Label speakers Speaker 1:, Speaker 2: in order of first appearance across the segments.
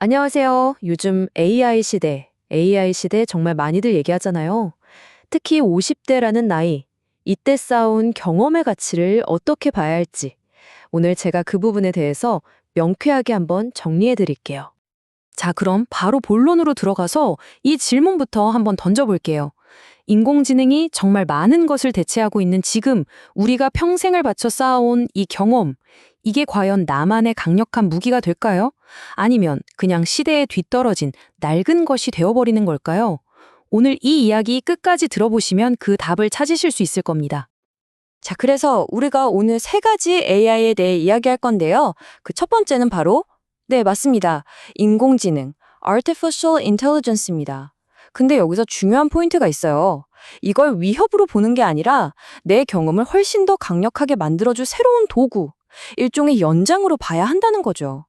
Speaker 1: 안녕하세요. 요즘 AI 시대 정말 많이들 얘기하잖아요. 특히 50대라는 나이, 이때 쌓아온 경험의 가치를 어떻게 봐야 할지, 오늘 제가 그 부분에 대해서 명쾌하게 한번 정리해 드릴게요. 자, 그럼 바로 본론으로 들어가서 이 질문부터 한번 던져볼게요. 인공지능이 정말 많은 것을 대체하고 있는 지금, 우리가 평생을 바쳐 쌓아온 이 경험, 이게 과연 나만의 강력한 무기가 될까요? 아니면 그냥 시대에 뒤떨어진 낡은 것이 되어버리는 걸까요? 오늘 이 이야기 끝까지 들어보시면 그 답을 찾으실 수 있을 겁니다.
Speaker 2: 자, 그래서 우리가 오늘 세 가지 AI에 대해 이야기할 건데요. 그 첫 번째는 바로, 네, 맞습니다. 인공지능, Artificial Intelligence입니다. 근데 여기서 중요한 포인트가 있어요. 이걸 위협으로 보는 게 아니라 내 경험을 훨씬 더 강력하게 만들어줄 새로운 도구, 일종의 연장으로 봐야 한다는 거죠.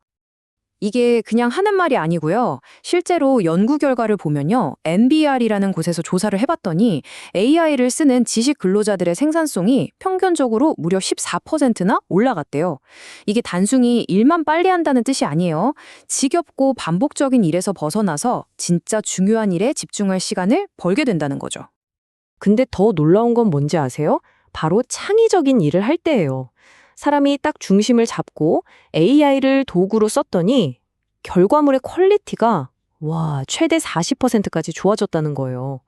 Speaker 1: 이게 그냥 하는 말이 아니고요. 실제로 연구 결과를 보면요. NBR이라는 곳에서 조사를 해봤더니 AI를 쓰는 지식 근로자들의 생산성이 평균적으로 무려 14%나 올라갔대요. 이게 단순히 일만 빨리 한다는 뜻이 아니에요. 지겹고 반복적인 일에서 벗어나서 진짜 중요한 일에 집중할 시간을 벌게 된다는 거죠.
Speaker 3: 근데 더 놀라운 건 뭔지 아세요? 바로 창의적인 일을 할 때예요. 사람이 딱 중심을 잡고 AI를 도구로 썼더니 결과물의 퀄리티가 최대 40%까지 좋아졌다는 거예요.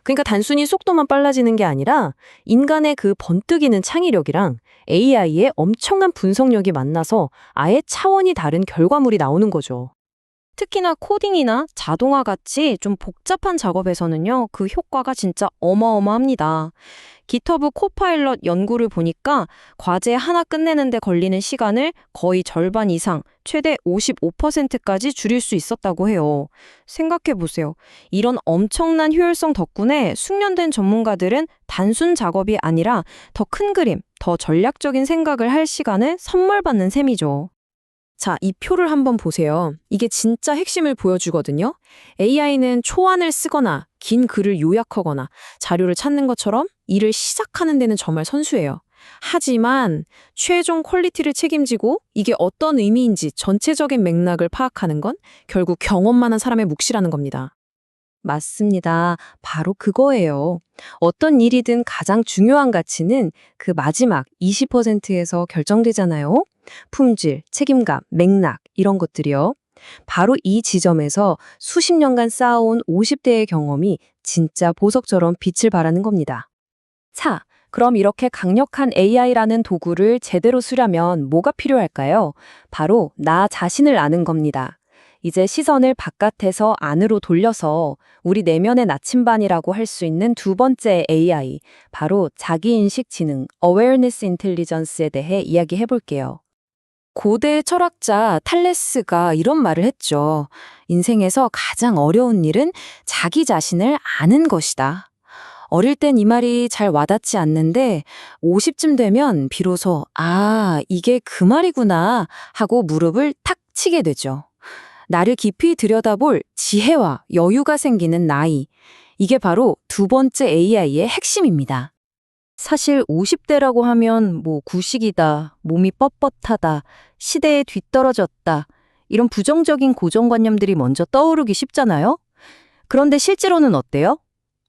Speaker 3: 그러니까 단순히 속도만 빨라지는 게 아니라 인간의 그 번뜩이는 창의력이랑 AI의 엄청난 분석력이 만나서 아예 차원이 다른 결과물이 나오는 거죠.
Speaker 2: 특히나 코딩이나 자동화 같이 좀 복잡한 작업에서는요, 그 효과가 진짜 어마어마합니다. 기터브 코파일럿 연구를 보니까 과제 하나 끝내는데 걸리는 시간을 거의 절반 이상, 최대 55%까지 줄일 수 있었다고 해요. 생각해 보세요. 이런 엄청난 효율성 덕분에 숙련된 전문가들은 단순 작업이 아니라 더 큰 그림, 더 전략적인 생각을 할 시간을 선물 받는 셈이죠.
Speaker 1: 자, 이 표를 한번 보세요. 이게 진짜 핵심을 보여주거든요. AI는 초안을 쓰거나 긴 글을 요약하거나 자료를 찾는 것처럼 일을 시작하는 데는 정말 선수예요. 하지만 최종 퀄리티를 책임지고 이게 어떤 의미인지 전체적인 맥락을 파악하는 건 결국 경험 많은 사람의 몫이라는 겁니다.
Speaker 2: 맞습니다. 바로 그거예요. 어떤 일이든 가장 중요한 가치는 그 마지막 20%에서 결정되잖아요. 품질, 책임감, 맥락, 이런 것들이요. 바로 이 지점에서 수십 년간 쌓아온 50대의 경험이 진짜 보석처럼 빛을 발하는 겁니다. 자, 그럼 이렇게 강력한 AI라는 도구를 제대로 쓰려면 뭐가 필요할까요? 바로 나 자신을 아는 겁니다. 이제 시선을 바깥에서 안으로 돌려서 우리 내면의 나침반이라고 할 수 있는 두 번째 AI, 바로 자기인식 지능, Awareness Intelligence에 대해 이야기해 볼게요. 고대 철학자 탈레스가 이런 말을 했죠. 인생에서 가장 어려운 일은 자기 자신을 아는 것이다. 어릴 땐 이 말이 잘 와닿지 않는데 50쯤 되면 비로소 이게 그 말이구나 하고 무릎을 탁 치게 되죠. 나를 깊이 들여다볼 지혜와 여유가 생기는 나이. 이게 바로 두 번째 AI의 핵심입니다. 사실 50대라고 하면 구식이다, 몸이 뻣뻣하다, 시대에 뒤떨어졌다, 이런 부정적인 고정관념들이 먼저 떠오르기 쉽잖아요? 그런데 실제로는 어때요?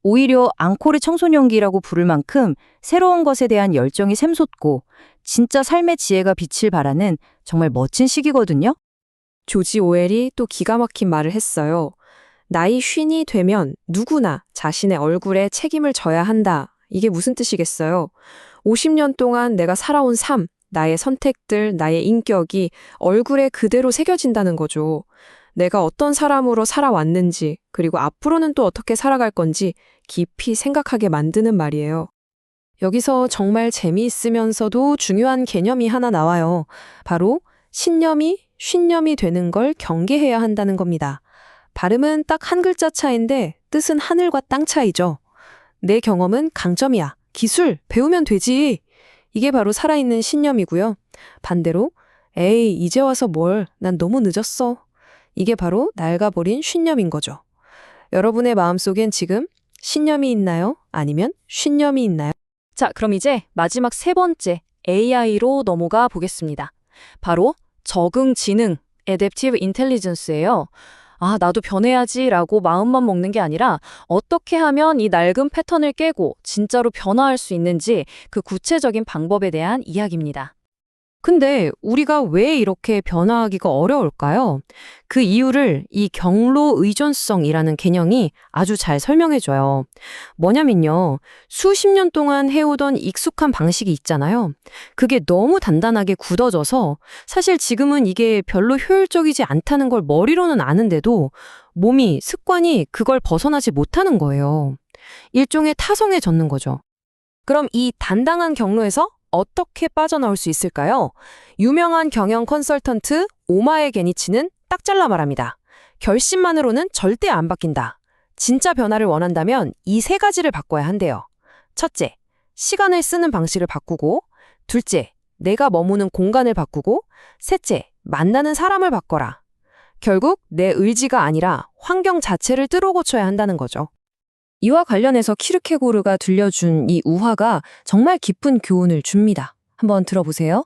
Speaker 2: 오히려 앙코르 청소년기라고 부를 만큼 새로운 것에 대한 열정이 샘솟고 진짜 삶의 지혜가 빛을 발하는 정말 멋진 시기거든요?
Speaker 1: 조지 오웰이 또 기가 막힌 말을 했어요. 나이 쉰이 되면 누구나 자신의 얼굴에 책임을 져야 한다. 이게 무슨 뜻이겠어요? 50년 동안 내가 살아온 삶, 나의 선택들, 나의 인격이 얼굴에 그대로 새겨진다는 거죠. 내가 어떤 사람으로 살아왔는지, 그리고 앞으로는 또 어떻게 살아갈 건지 깊이 생각하게 만드는 말이에요. 여기서 정말 재미있으면서도 중요한 개념이 하나 나와요. 바로 신념이 쉰념이 되는 걸 경계해야 한다는 겁니다. 발음은 딱 한 글자 차이인데 뜻은 하늘과 땅 차이죠. 내 경험은 강점이야. 기술, 배우면 되지. 이게 바로 살아있는 신념이고요. 반대로, 에이, 이제 와서 뭘, 난 너무 늦었어. 이게 바로 낡아버린 쉰념인 거죠. 여러분의 마음속엔 지금 신념이 있나요? 아니면 쉰념이 있나요?
Speaker 2: 자, 그럼 이제 마지막 세 번째 AI로 넘어가 보겠습니다. 바로 적응 지능,
Speaker 4: 애댑티브 인텔리전스예요. 아, 나도 변해야지라고 마음만 먹는 게 아니라 어떻게 하면 이 낡은 패턴을 깨고 진짜로 변화할 수 있는지 그 구체적인 방법에 대한 이야기입니다.
Speaker 3: 근데 우리가 왜 이렇게 변화하기가 어려울까요? 그 이유를 이 경로 의존성이라는 개념이 아주 잘 설명해줘요. 뭐냐면요. 수십 년 동안 해오던 익숙한 방식이 있잖아요. 그게 너무 단단하게 굳어져서 사실 지금은 이게 별로 효율적이지 않다는 걸 머리로는 아는데도 몸이, 습관이 그걸 벗어나지 못하는 거예요. 일종의 타성에 젖는 거죠. 그럼 이 단단한 경로에서 어떻게 빠져나올 수 있을까요? 유명한 경영 컨설턴트 오마에 게니치는 딱 잘라 말합니다. 결심만으로는 절대 안 바뀐다. 진짜 변화를 원한다면 이 세 가지를 바꿔야 한대요. 첫째, 시간을 쓰는 방식을 바꾸고, 둘째, 내가 머무는 공간을 바꾸고, 셋째, 만나는 사람을 바꿔라. 결국 내 의지가 아니라 환경 자체를 뜯어 고쳐야 한다는 거죠.
Speaker 2: 이와 관련해서 키르케고르가 들려준 이 우화가 정말 깊은 교훈을 줍니다. 한번 들어보세요.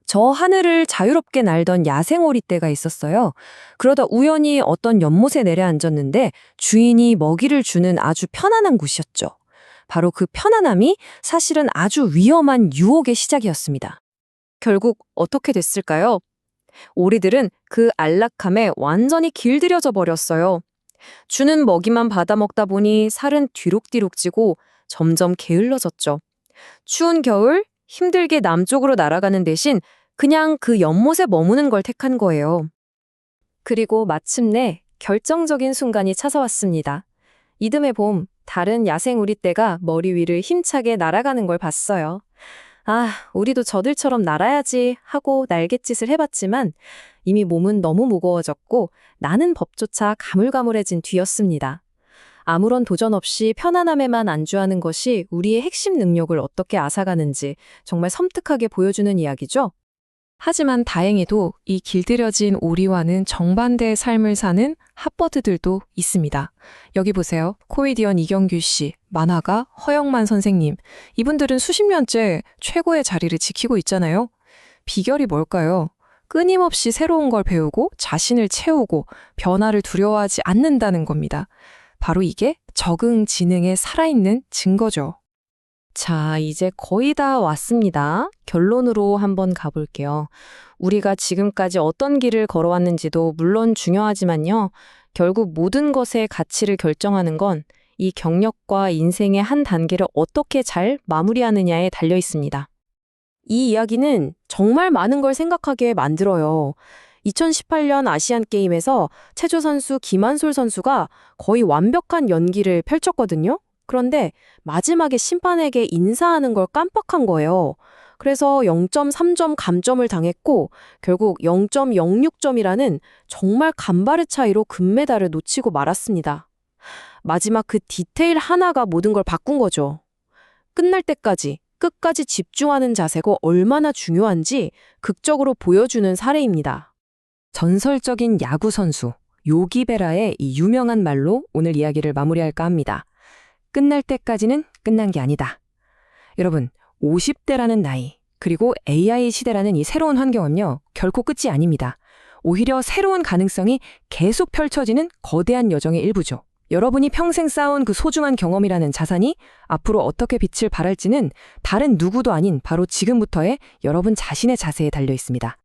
Speaker 2: 저 하늘을 자유롭게 날던 야생오리떼가 있었어요. 그러다 우연히 어떤 연못에 내려앉았는데 주인이 먹이를 주는 아주 편안한 곳이었죠. 바로 그 편안함이 사실은 아주 위험한 유혹의 시작이었습니다.
Speaker 3: 결국 어떻게 됐을까요? 오리들은 그 안락함에 완전히 길들여져 버렸어요. 주는 먹이만 받아먹다 보니 살은 뒤룩뒤룩 찌고 점점 게을러졌죠. 추운 겨울 힘들게 남쪽으로 날아가는 대신 그냥 그 연못에 머무는 걸 택한 거예요. 그리고 마침내 결정적인 순간이 찾아왔습니다. 이듬해 봄, 다른 야생 우리떼가 머리 위를 힘차게 날아가는 걸 봤어요. 아, 우리도 저들처럼 날아야지 하고 날갯짓을 해봤지만 이미 몸은 너무 무거워졌고 나는 법조차 가물가물해진 뒤였습니다. 아무런 도전 없이 편안함에만 안주하는 것이 우리의 핵심 능력을 어떻게 앗아가는지 정말 섬뜩하게 보여주는 이야기죠.
Speaker 1: 하지만 다행히도 이 길들여진 오리와는 정반대의 삶을 사는 핫버드들도 있습니다. 여기 보세요. 코미디언 이경규 씨, 만화가 허영만 선생님. 이분들은 수십 년째 최고의 자리를 지키고 있잖아요. 비결이 뭘까요? 끊임없이 새로운 걸 배우고 자신을 채우고 변화를 두려워하지 않는다는 겁니다. 바로 이게 적응 지능의 살아있는 증거죠.
Speaker 3: 자, 이제 거의 다 왔습니다. 결론으로 한번 가볼게요. 우리가 지금까지 어떤 길을 걸어왔는지도 물론 중요하지만요. 결국 모든 것의 가치를 결정하는 건 이 경력과 인생의 한 단계를 어떻게 잘 마무리하느냐에 달려 있습니다. 이 이야기는 정말 많은 걸 생각하게 만들어요. 2018년 아시안게임에서 체조 선수 김한솔 선수가 거의 완벽한 연기를 펼쳤거든요. 그런데 마지막에 심판에게 인사하는 걸 깜빡한 거예요. 그래서 0.3점 감점을 당했고 결국 0.06점이라는 정말 간발의 차이로 금메달을 놓치고 말았습니다. 마지막 그 디테일 하나가 모든 걸 바꾼 거죠. 끝날 때까지 끝까지 집중하는 자세가 얼마나 중요한지 극적으로 보여주는 사례입니다.
Speaker 2: 전설적인 야구 선수 요기 베라의 이 유명한 말로 오늘 이야기를 마무리할까 합니다. 끝날 때까지는 끝난 게 아니다. 여러분, 50대라는 나이, 그리고 AI 시대라는 이 새로운 환경은요, 결코 끝이 아닙니다. 오히려 새로운 가능성이 계속 펼쳐지는 거대한 여정의 일부죠. 여러분이 평생 쌓아온 그 소중한 경험이라는 자산이 앞으로 어떻게 빛을 발할지는 다른 누구도 아닌 바로 지금부터의 여러분 자신의 자세에 달려 있습니다.